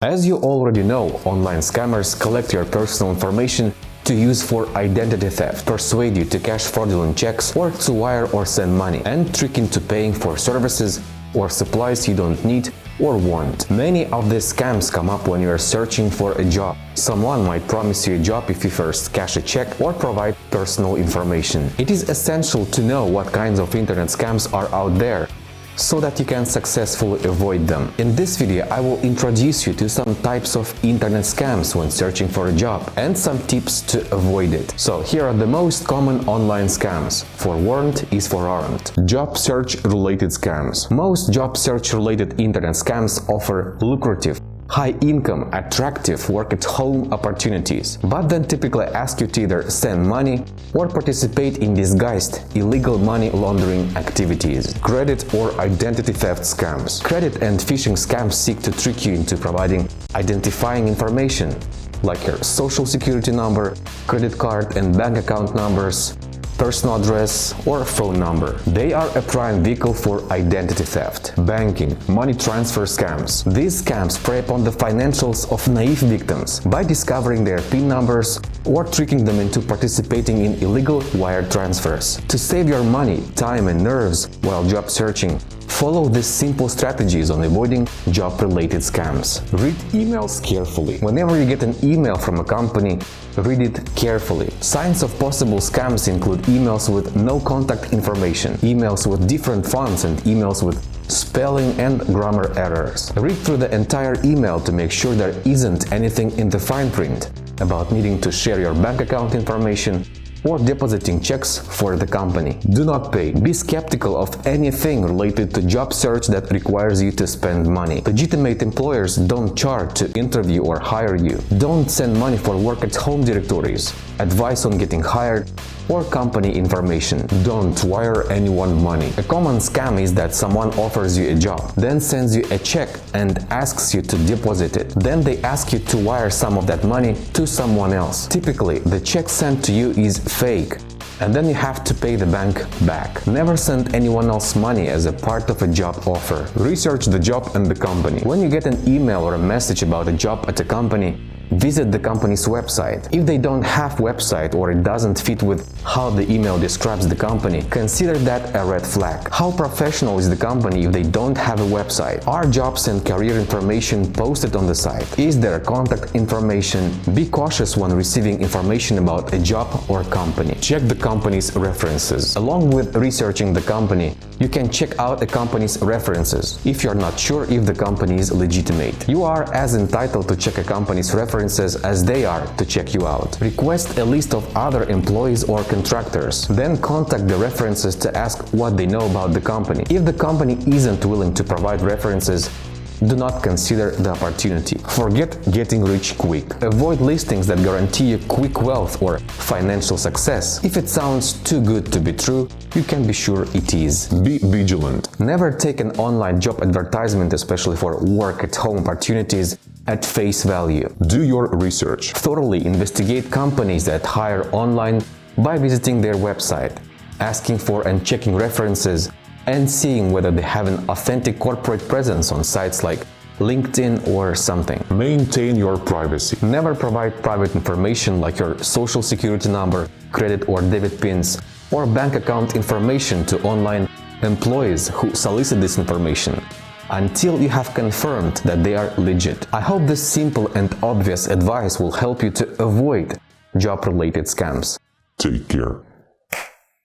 As you already know, online scammers collect your personal information to use for identity theft, persuade you to cash fraudulent checks or to wire or send money, and trick into paying for services or supplies you don't need or want. Many of these scams come up when you are searching for a job. Someone might promise you a job if you first cash a check or provide personal information. It is essential to know what kinds of internet scams are out there, so that you can successfully avoid them. In this video, I will introduce you to some types of internet scams when searching for a job and some tips to avoid it. So here are the most common online scams. Forewarned is forearmed. Job search related scams. Most job search related internet scams offer lucrative, high-income, attractive work-at-home opportunities, but then typically ask you to either send money or participate in disguised illegal money laundering activities. Credit or identity theft scams. Credit and phishing scams seek to trick you into providing identifying information like your social security number, credit card and bank account numbers, personal address or phone number. They are a prime vehicle for identity theft. Banking, money transfer scams. These scams prey upon the financials of naive victims by discovering their PIN numbers or tricking them into participating in illegal wire transfers. To save your money, time and nerves while job searching, follow these simple strategies on avoiding job-related scams. Read emails carefully. Whenever you get an email from a company, read it carefully. Signs of possible scams include emails with no contact information, emails with different fonts, and emails with spelling and grammar errors. Read through the entire email to make sure there isn't anything in the fine print about needing to share your bank account information or depositing checks for the company. Do not pay. Be skeptical of anything related to job search that requires you to spend money. Legitimate employers don't charge to interview or hire you. Don't send money for work-at-home directories, advice on getting hired, or company information. Don't wire anyone money. A common scam is that someone offers you a job, then sends you a check and asks you to deposit it. Then they ask you to wire some of that money to someone else. Typically, the check sent to you is fake, and then you have to pay the bank back. Never send anyone else money as a part of a job offer. Research the job and the company. When you get an email or a message about a job at a company, visit the company's website. If they don't have website or it doesn't fit with how the email describes the company, consider that a red flag. How professional is the company if they don't have a website? Are jobs and career information posted on the site? Is there contact information? Be cautious when receiving information about a job or company. Check the company's references. Along with researching the company, you can check out a company's references if you're not sure if the company is legitimate. You are as entitled to check a company's references as they are to check you out. Request a list of other employees or contractors. Then contact the references to ask what they know about the company. If the company isn't willing to provide references, do not consider the opportunity. Forget getting rich quick. Avoid listings that guarantee you quick wealth or financial success. If it sounds too good to be true, you can be sure it is. Be vigilant. Never take an online job advertisement, especially for work-at-home opportunities, at face value. Do your research. Thoroughly investigate companies that hire online by visiting their website, asking for and checking references, and seeing whether they have an authentic corporate presence on sites like LinkedIn or something. Maintain your privacy. Never provide private information like your social security number, credit or debit pins, or bank account information to online employees who solicit this information until you have confirmed that they are legit. I hope this simple and obvious advice will help you to avoid job-related scams. Take care.